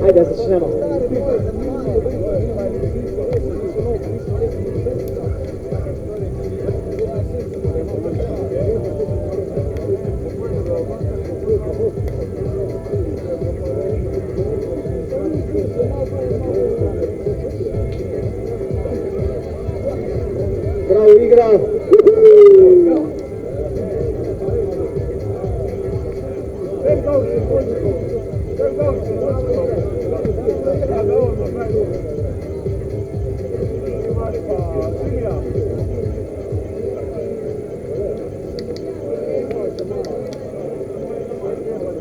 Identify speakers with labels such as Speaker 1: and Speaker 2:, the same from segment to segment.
Speaker 1: Ajde, začnemo. Bravo, igra!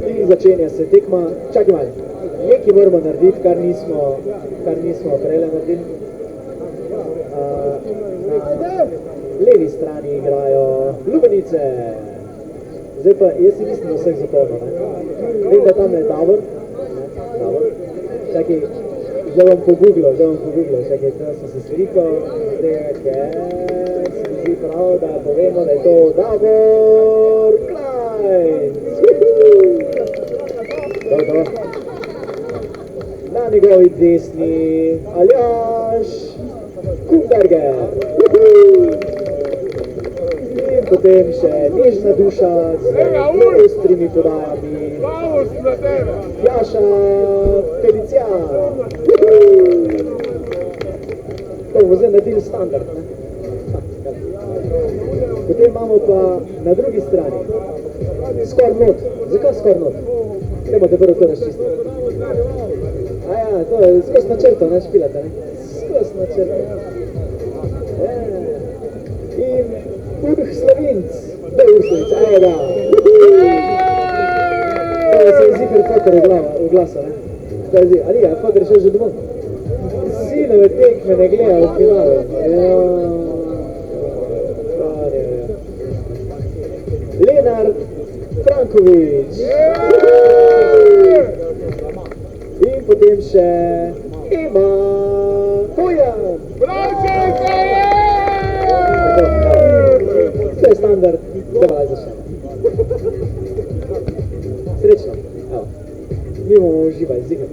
Speaker 1: In začenja se tekma. Čakaj malo. Nekaj moramo narediti, kar nismo prejle naredili. Na levi strani igrajo Lubenice. Zdaj pa, jaz si mislim, da vseh zapolno, ne? Vem, da tam je Davor. Čakaj, zdaj bom pogooglil, čakaj, to sem se slikal, ker se mi zdi prav, da povemo, da je to Davor Klajnc. Dobro. Na njegovi desni Aljaž Kumberger. In potem še nežna duša z ostrimi podajami Jaša Felicijan. To bomo zdaj naredili standard, ne? Potem imamo pa na drugi strani Skornot. Zakaj Skornot? Gremo te prvo to razčistiti. Aja, to je skozi načrto, ne špilate, ne? Skozi načrto. In Slavinc, da je Ursulic, ajda. To je se zikr fotor v glasa, ne? To je zikr, Alija, fotor šel že domov. Sinove tekme ne gleda v finalu. Lenard Frankovič. In potem še Ema Hojan. To je standard, da malo začnemo. Srečno, evo. Mi bomo uživali, zikr.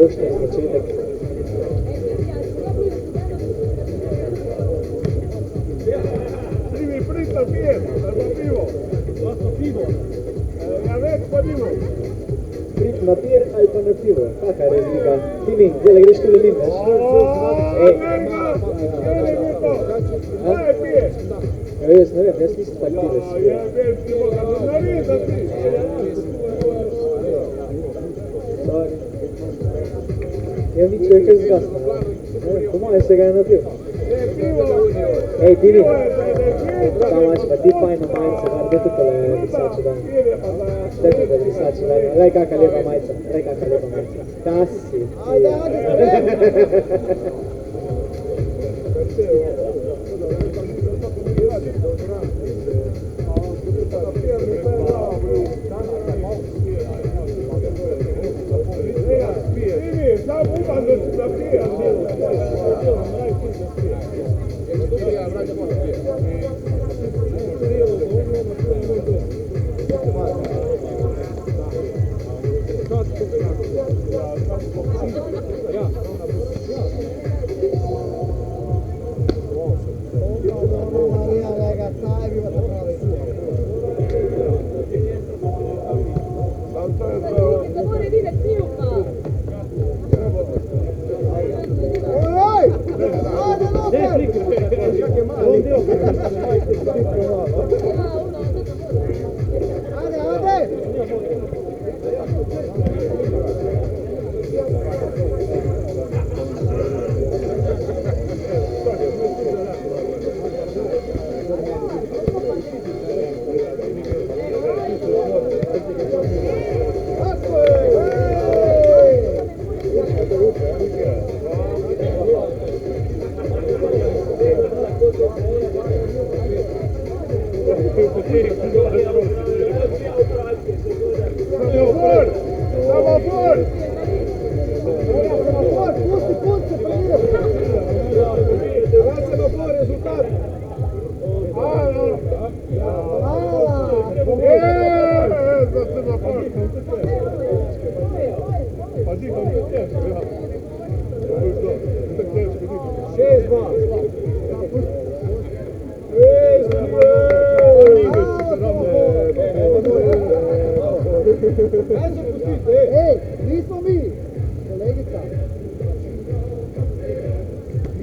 Speaker 1: Oštri začetek. Prit na pir ali pa na pivo? Kakaj je razlika? Ti mi, zdaj greš tudi lim, veš? Jaz ne vem, jaz nisem tak pivec. Ja, ni človek je zgasno. Po moje se ga je napil. Ej, ti mi, tam imaš pa ti fajno majico, gdje tukaj visači dan. Gdje tukaj visači dan, lej kakva lepa majica, Kas si?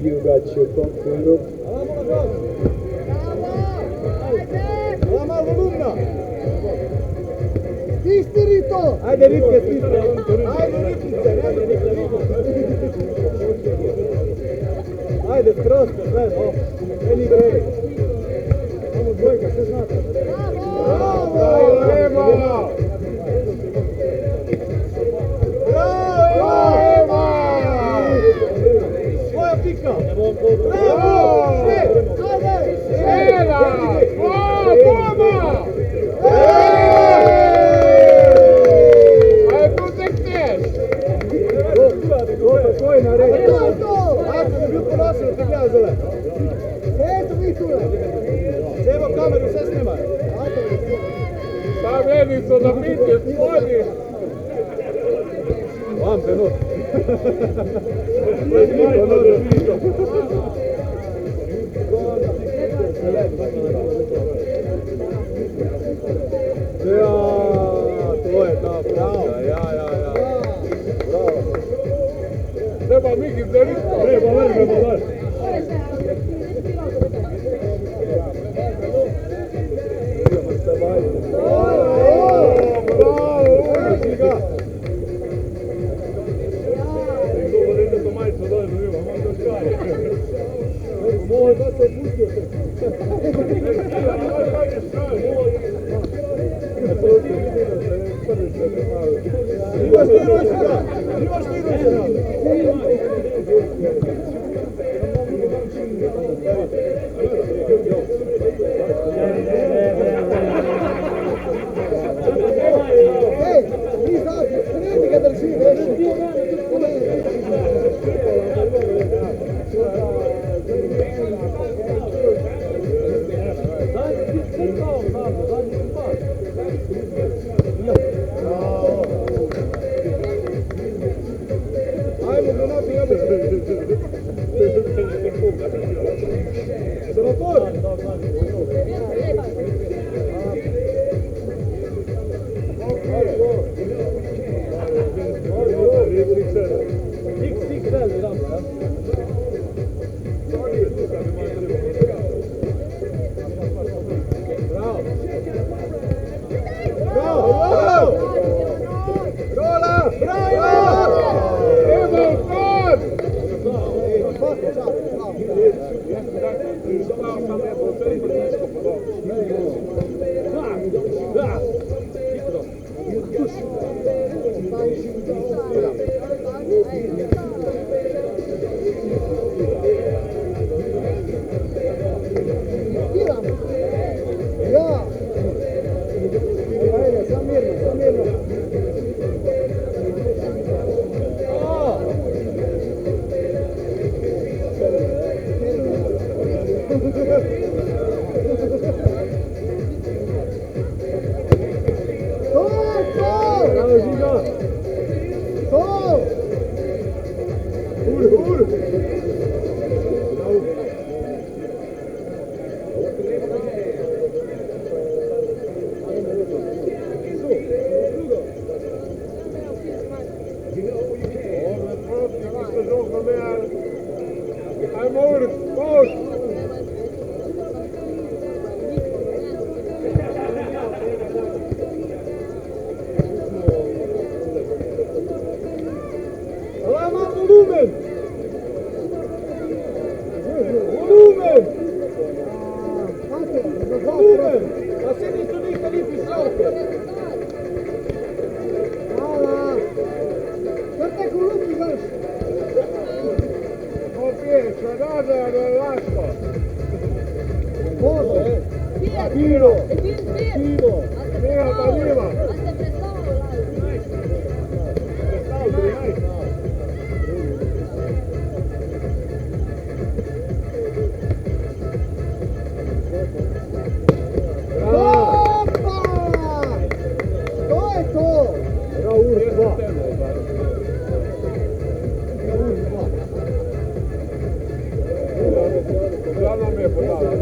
Speaker 1: Jugač je pokrenut.
Speaker 2: Stisni Rito!
Speaker 1: Ajde Ritke, stisni! Ajde Ritkice! Ajde, skroz, sve, meni gre. Samo dvojka, sve znate. Bravo! Bravo! Bravo! Svoja pika! Bravo! Ajde!
Speaker 3: Sjeda! Bravo! Aj, protekneš!
Speaker 1: Ko je na redu? Ako bi bil ponosan, da te gleda zele.
Speaker 2: Eto mi tu!
Speaker 1: Evo kameru, sve snima.
Speaker 3: Stav lenicu da biti, spodi!
Speaker 1: Vam se no. To je ta prava. Bravo.
Speaker 3: Treba Miki Zeličko!
Speaker 1: Treba vrbe.
Speaker 3: me podali.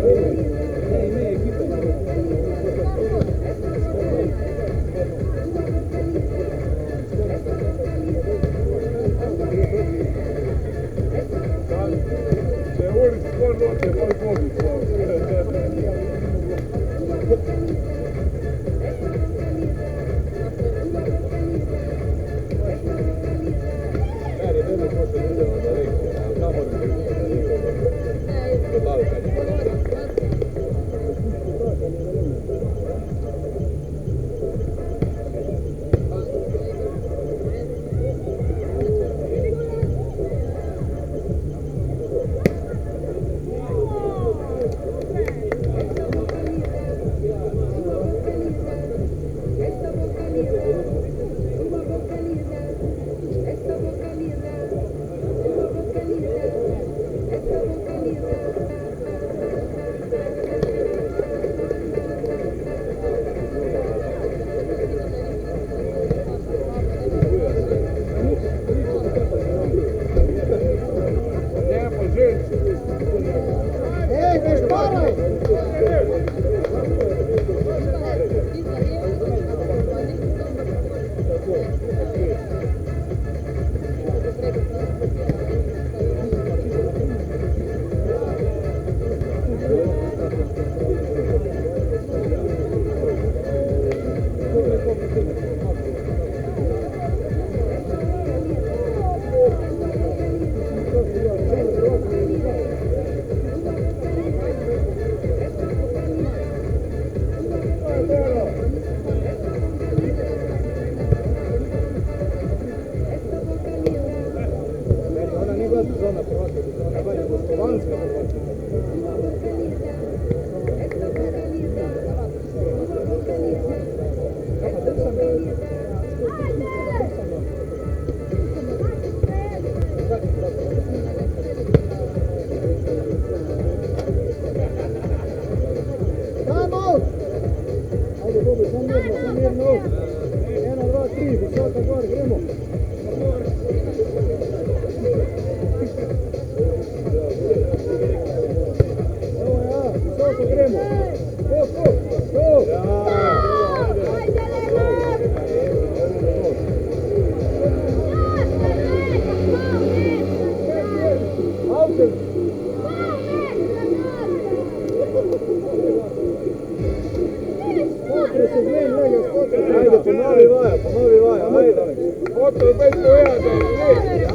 Speaker 3: Se voli skoro noće, moj Bogi.
Speaker 1: Ajde, ponovi vaja, ajde.
Speaker 3: Oto bez pojada, ne.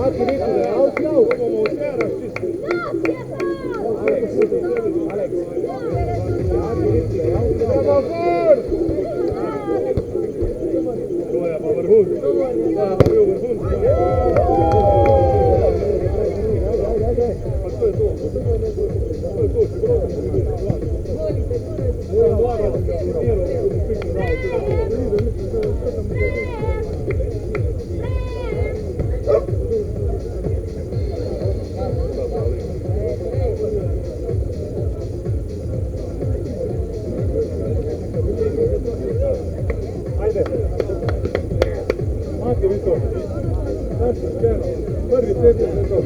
Speaker 1: Aki Niku, da je out now.
Speaker 3: Ovo otjeraš ti.
Speaker 1: Alex. Aki Niku, da je out now.
Speaker 3: Treba gor!
Speaker 4: To je pa vrhun. Da, pa bio vrhun. Pa to je to. To je to, sigurno. Ajde. Mati vi to. Znači, skeno. Prvi tjedan je to.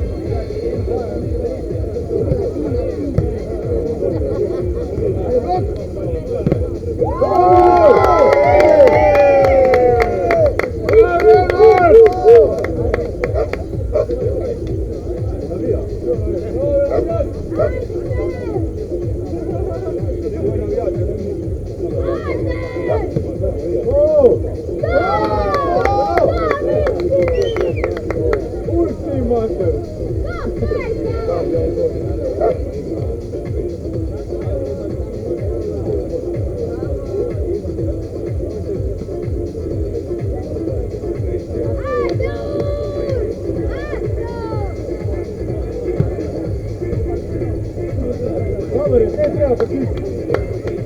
Speaker 4: Dobre, sve treba počistiti.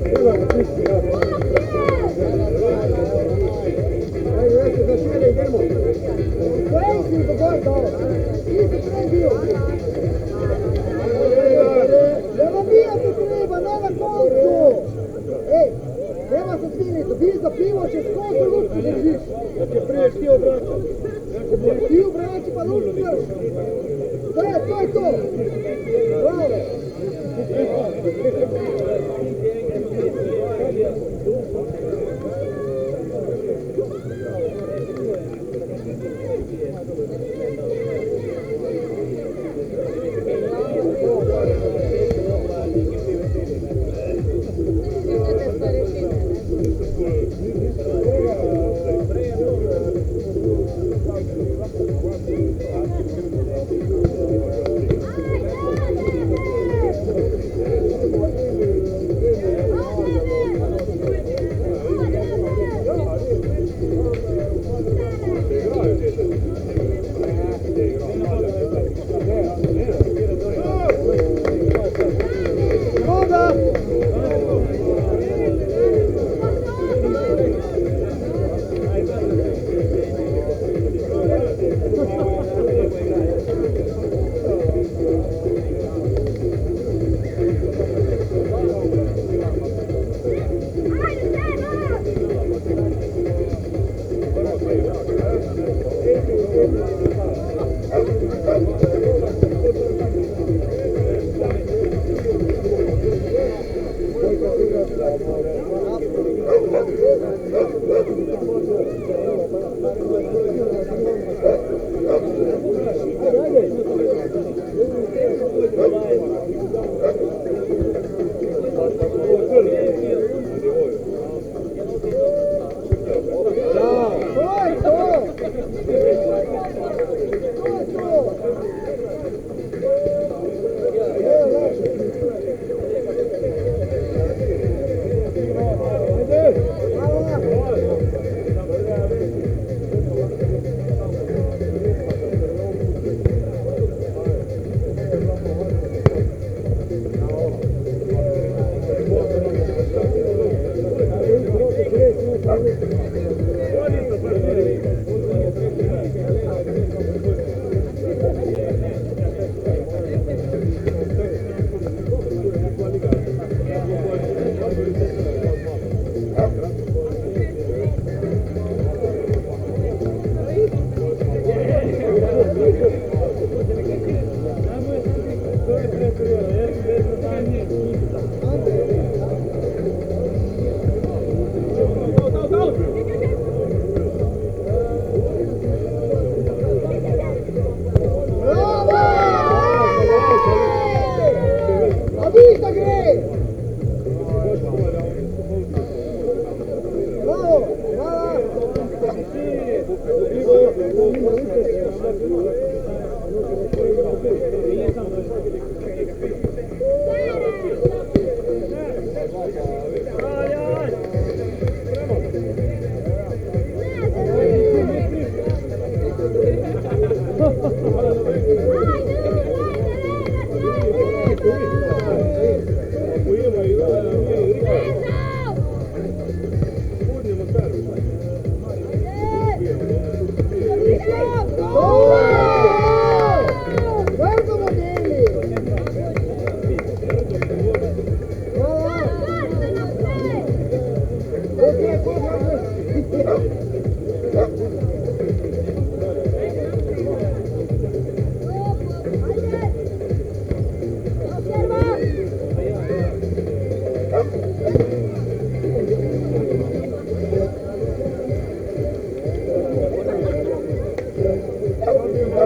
Speaker 4: Treba počistiti, ja. Ajde, već za šire idemo. Koji si pogodio ovo? Nisi prebio. Nema bijati treba, nema koncu. Ej, nema se sviniti, bi za pivo će skozi lutku držiš. Da će prije htio vraćati.
Speaker 2: Ti ubraći pa lutku držiš. To je to. Bravo.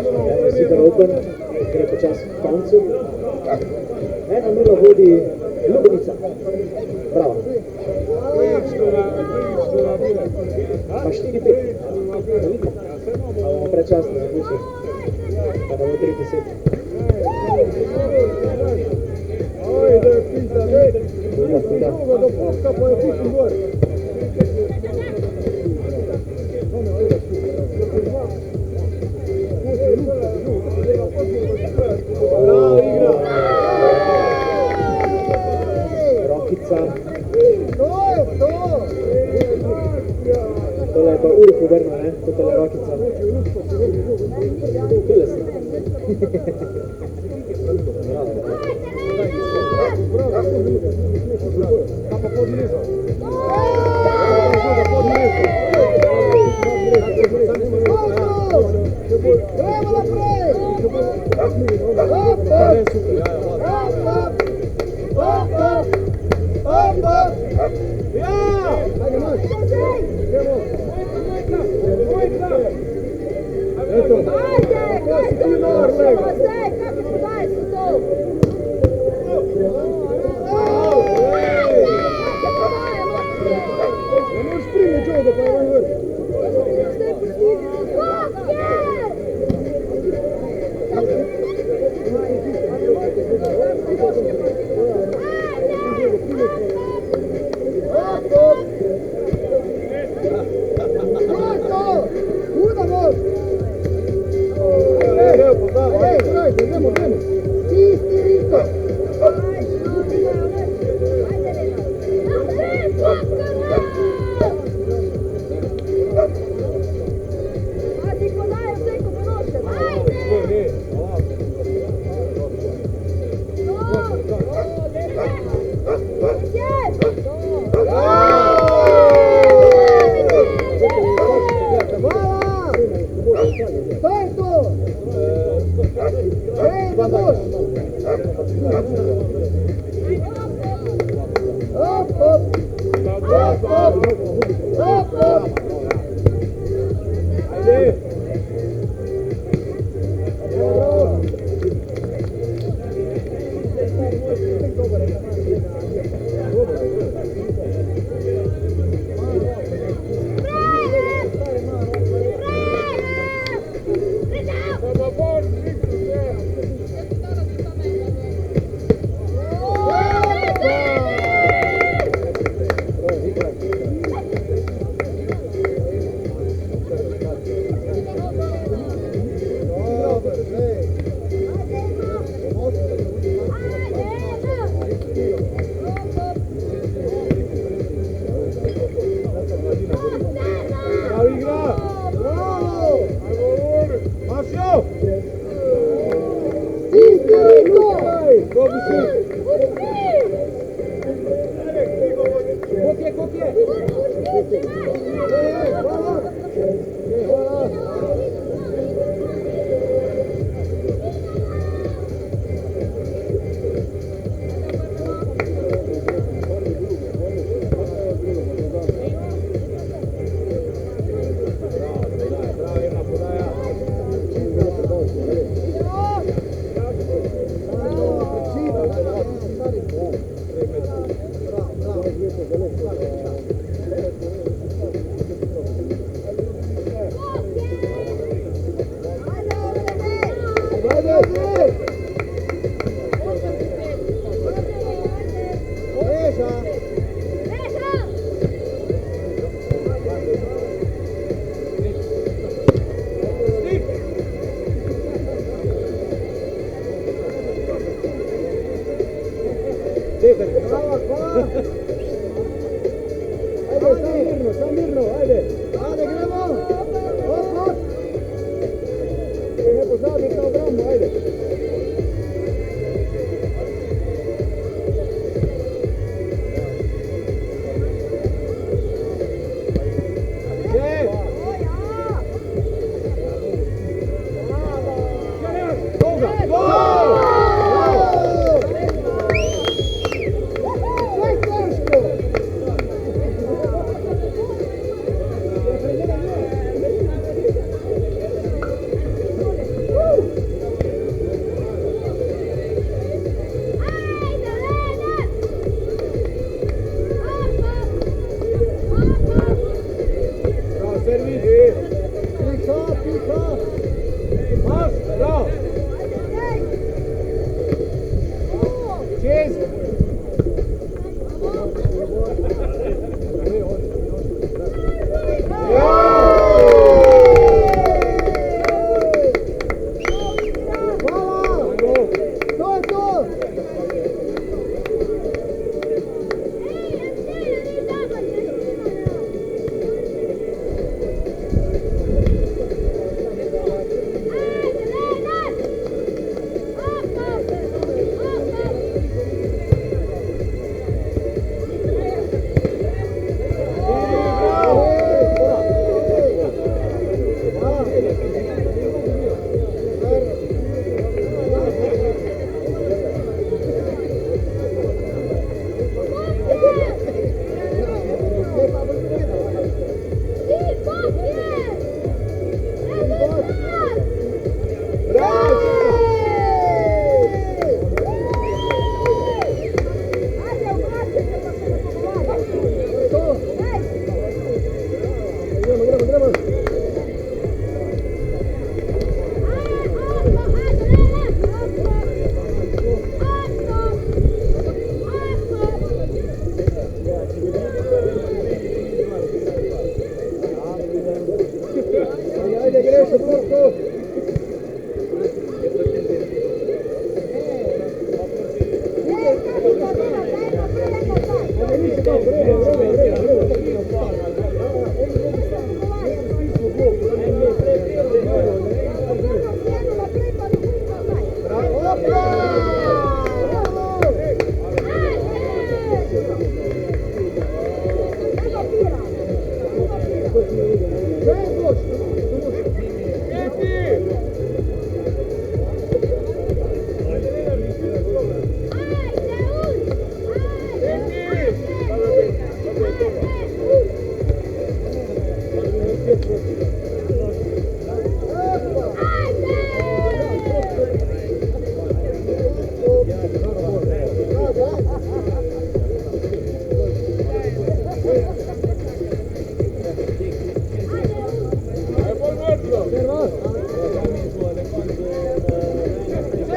Speaker 1: Evo Super Open, gre počasi k koncu. 1:0 vodi Lubenica. Bravo. Pa 4-5. Bomo prečasno zaključili. Pa da bo 3-10.
Speaker 3: Ajde, pizda, ne.
Speaker 1: Huda.
Speaker 3: Drugo do poska, pa je putim gore.
Speaker 1: Bravo, igra! Rokica.
Speaker 4: To je to!
Speaker 1: Tole je pa Urh obrnil, ne? Tole je Rokica. Tule si.
Speaker 4: Gremo naprej!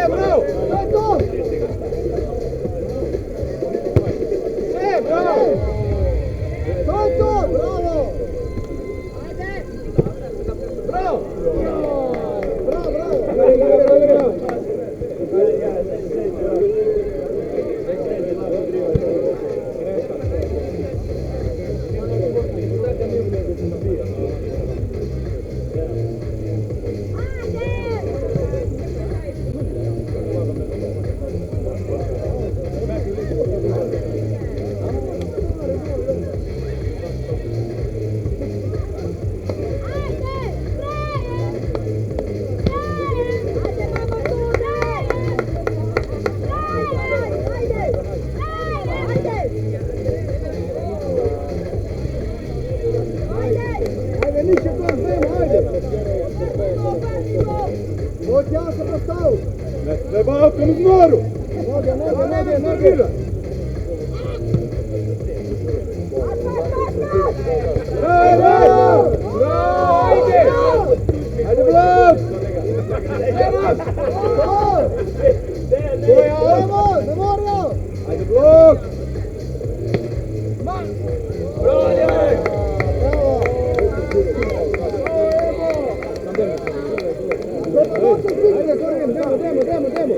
Speaker 3: bravo!
Speaker 4: To je to!
Speaker 3: Bravo!
Speaker 4: To je to, bravo!
Speaker 3: Bravo!
Speaker 4: Bravo, bravo!
Speaker 3: Ajde, niče to znemo, ajde!
Speaker 4: Hoće ja se postavu!
Speaker 3: Ne treba okom uz moru!
Speaker 4: Noge!
Speaker 3: Bravo! Ajde! Ajde, Vlad!
Speaker 4: Evo, ne moramo!
Speaker 3: Ajde, blok! Demo!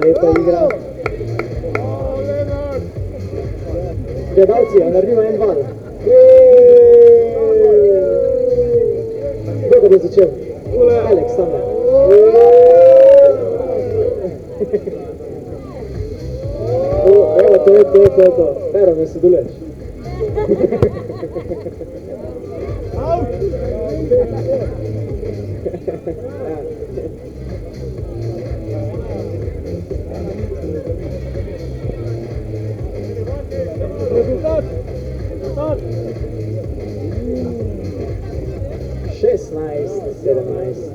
Speaker 1: Lepa igra. Gledalci, naredimo en val. Kdo ga bo začel? Alex, tam ne. Evo, to. Pero, ne sodeluješ.
Speaker 3: Rezultat!
Speaker 1: 16, 17.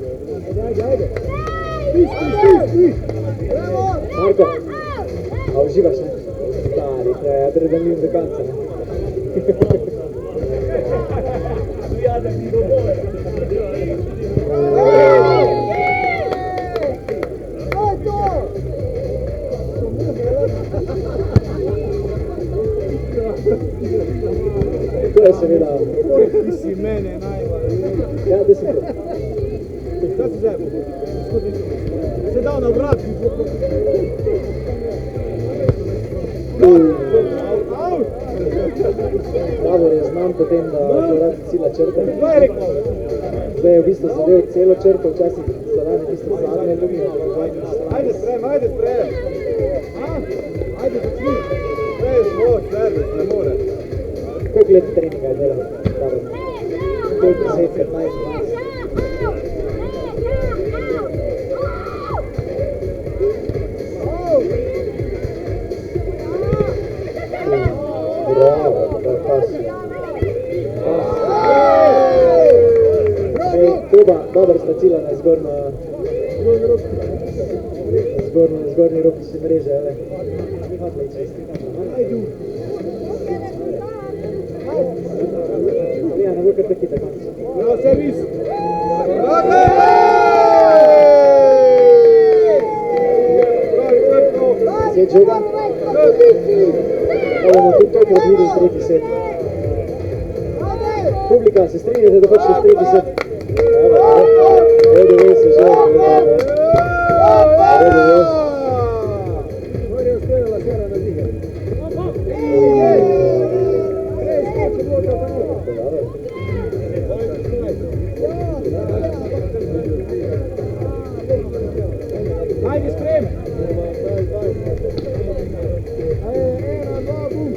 Speaker 3: Ajde! Stis!
Speaker 1: Marko, a uživaš, ne? Stari, to je adrenalin do konca, ne? To je seveda...
Speaker 3: Ti si mene najbolj.
Speaker 1: Ja, da si to.
Speaker 3: Kaj si zdaj? Se dal na vrat.
Speaker 1: Davor je znan potem, da rad cilja črta.
Speaker 3: Kaj je rekel?
Speaker 1: Zdaj je v bistvu zadev celo črto, včasih zadane tisto zadnje linijo.
Speaker 3: Ajde sprem! Ajde začni! Sprem, moč, servis, ne more.
Speaker 1: Koliko let treninga je delal? Davor? Koliko 10, 15, 20? Bravo, to je pas. Kuba, dobro stacila na zgornji rob si mreže, ale. Ja, ne bo kar taki tako.
Speaker 3: Ja, servis!
Speaker 1: Set žoga. Pa bomo tudi tokrat videli tretji set. Publika, se strinjate, da pač še tretji set? Redo ve se že. Redo ve.
Speaker 3: Mora je uspela sera na zige. Ajde, sprem! Ena, dva, bum!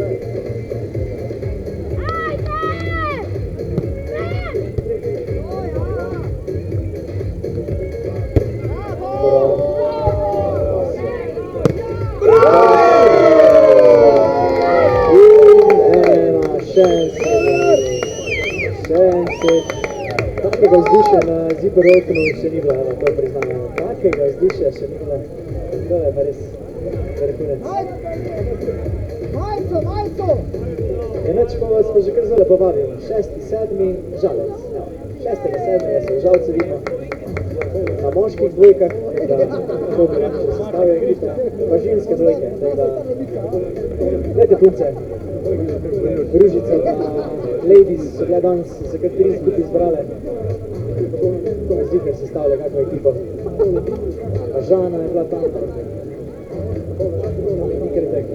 Speaker 1: Še en set. Takega vzdušja na Ziberoknu še ni bilo, to priznam. Takega vzdušja še ni bilo. To je pa res vrhunec.
Speaker 4: Majco!
Speaker 1: Enač pa vas pa že kar zelo povabim. 6. 7. Žalec. 6. 7. se v Žalcu vidimo. Na moških dvojkah, da to bi sestavijo ekipe, pa ženske dvojke. Dajte punce. Ružica pa ladies so bile danes za kar 3 skupaj izbrale. Zihar sestavlja kakvo ekipo. Pa Žana je bila tam. Nikar tek.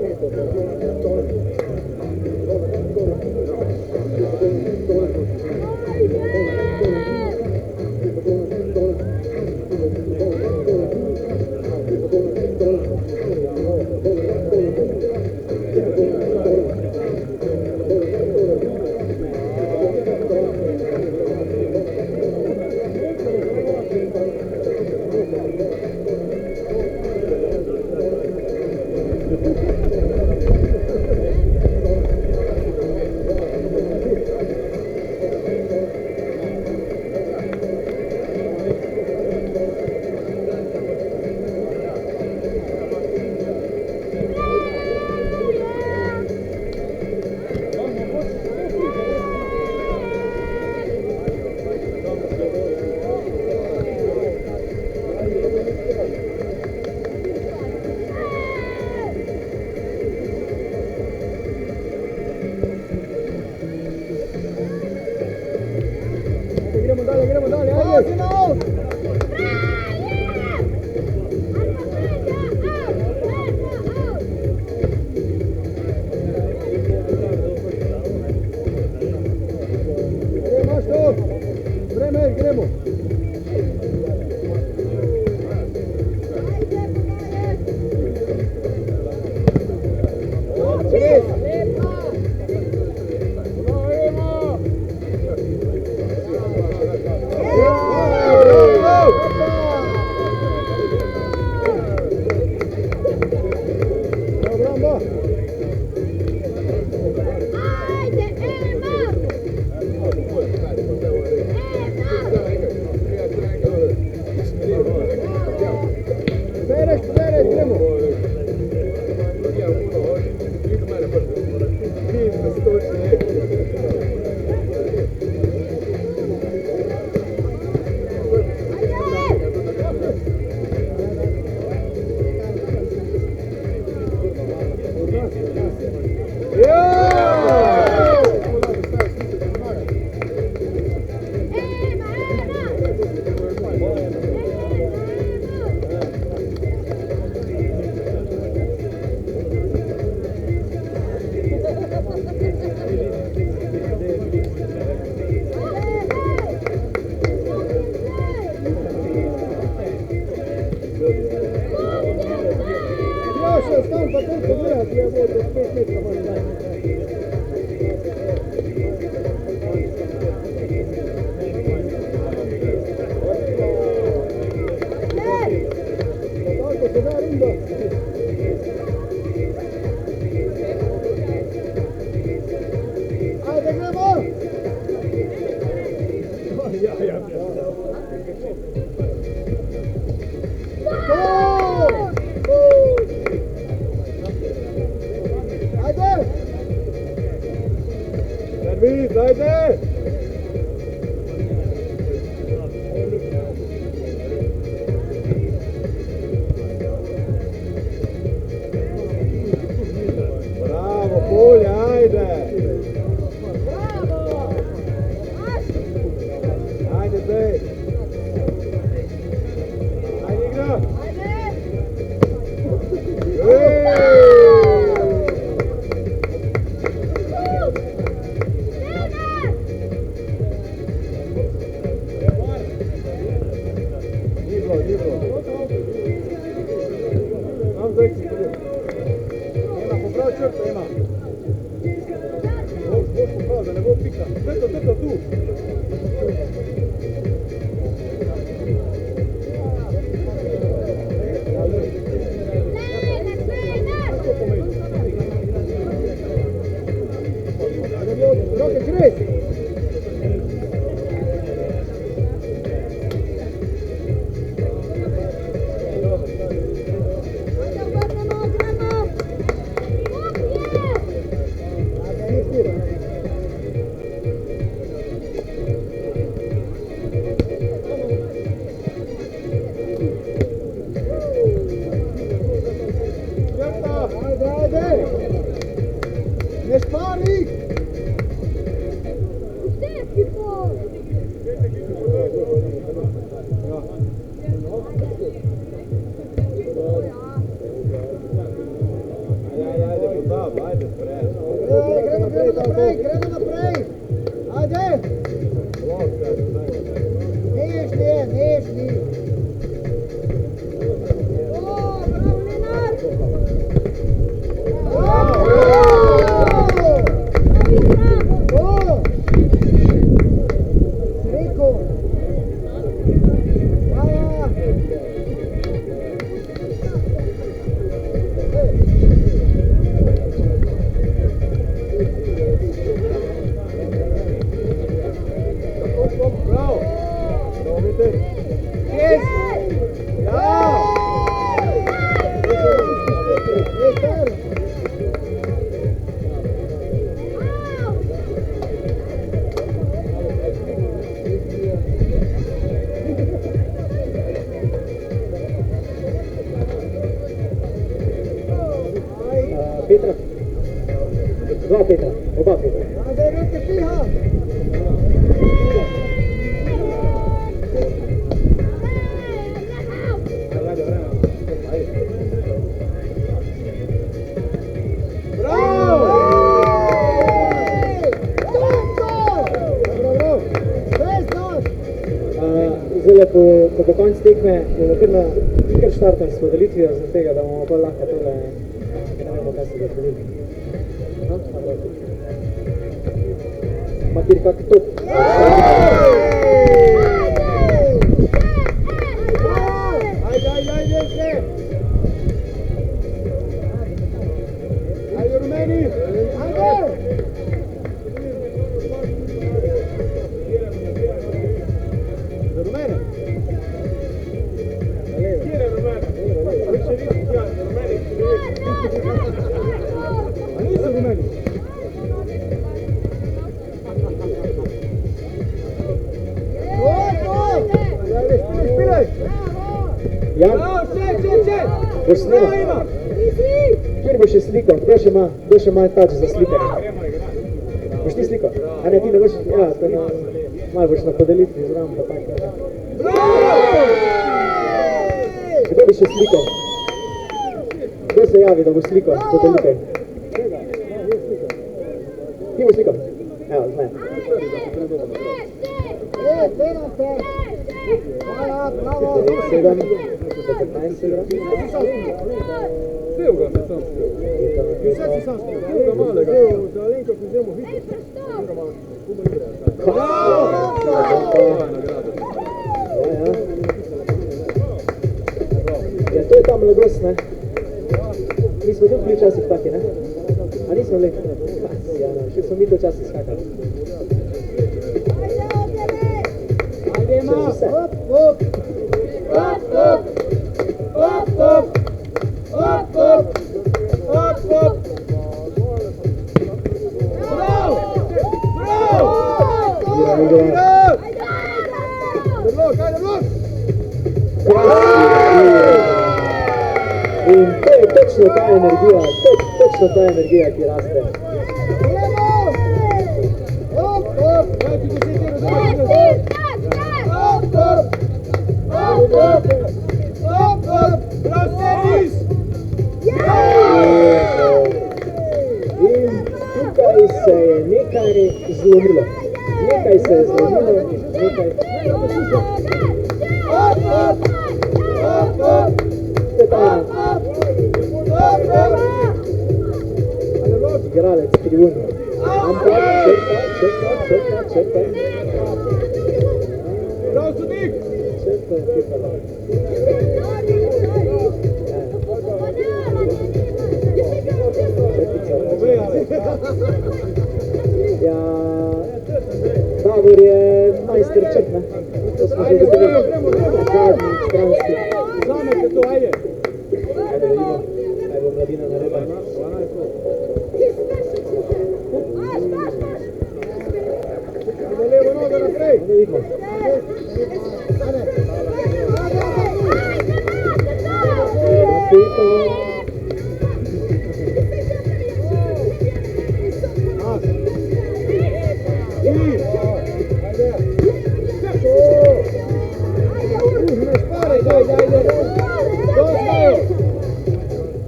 Speaker 4: Chris. Ne spari! Gremo naprej! Ajde! Nežni!
Speaker 1: Petra. Dva Petra, oba Petra.
Speaker 4: Ajde, reke tiha!
Speaker 1: Zdaj po koncu tekme bomo kar štartali s podelitvijo za tega, da bomo bolj lahko tole, ne vemo, kaj se ga zgodili. Matir, kak top?
Speaker 3: Ajde, Rumeni! Za Rumene! A nisu Rumeni?
Speaker 1: Jan, boš snimal? Kjer boš še slikal? Kdo še ima tač za slikanje? Boš ti slikal? A ne, ti ne boš, ja, to ne, malo boš na podelitvi zraven, pa tako. Kdo bi še slikal? Kdo se javi, da bo slikal podelitev? Ti boš slikal? Evo, zme.
Speaker 4: Bravo!
Speaker 1: 7, 15 se igra.
Speaker 3: Vsel ga se sam spil. Vse si sam spil. Vsel ga malega. Za Alenko si vzemo videti.
Speaker 1: Ja, to je ta mladost, ne? Mi smo tudi bili včasih taki, ne? A nismo bili? Ja, no, še smo mi to včasih skakali. Čez vse. In to je točno ta energija, ki raste. In tukaj se je nekaj zlomilo. Nekaj se je zlomilo, nekaj... To je ta igralec tribun. Ampak črpa.
Speaker 3: Prav sodnik!
Speaker 1: Črpa. Ja, ne? To smo že ugotovili. Zadnji, stranski.
Speaker 3: Zamete to, ajde.
Speaker 1: Ajde da vidimo, kaj bo mladina naredila.
Speaker 3: Ajde levo nogo naprej.
Speaker 1: Ajde vidimo. Napito.
Speaker 3: Ne šparaj, ajde. Dostajo.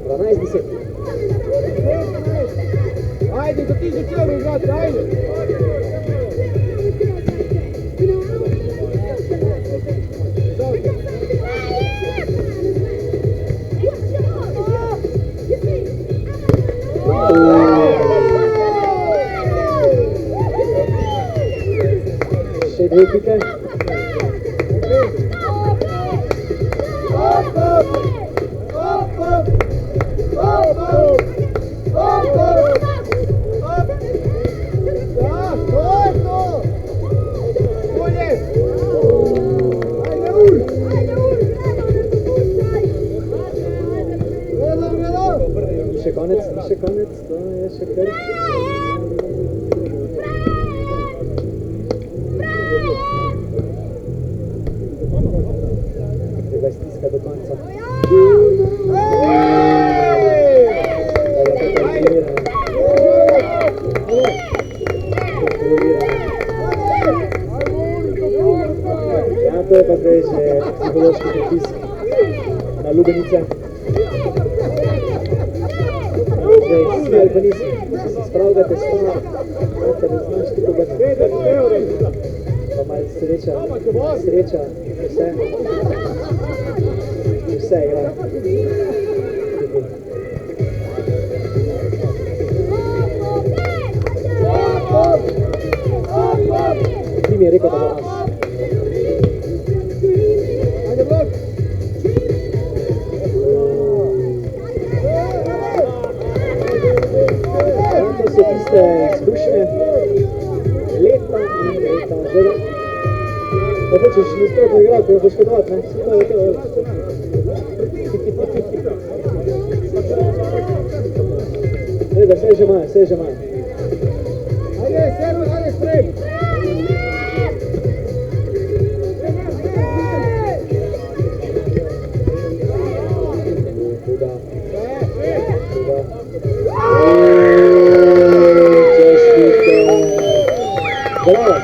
Speaker 1: 12-10.
Speaker 3: Ajde, za 1000 evrov, brate, ajde.
Speaker 1: Še dve pike. Še konec, to je še kar. Treba stiska do konca. Ja, to je pa zdaj že psihološki pritisk na lubenice. Zdaj, si ali pa nisi, si spravljate stvar, da znaš ti pobrniti. Pa malo sreča, vse igra. Ti mi je rekel, da bo nas.
Speaker 3: Ajde, blok.
Speaker 1: To so tiste izkušnje, leta in leta. Zdaj, pa hočeš nasprotno igralko poškodovati, ne? To je to. Zdaj, da vse že imajo.
Speaker 3: Ajde, servo, ajde, sprem.
Speaker 1: Tuda. Bravo.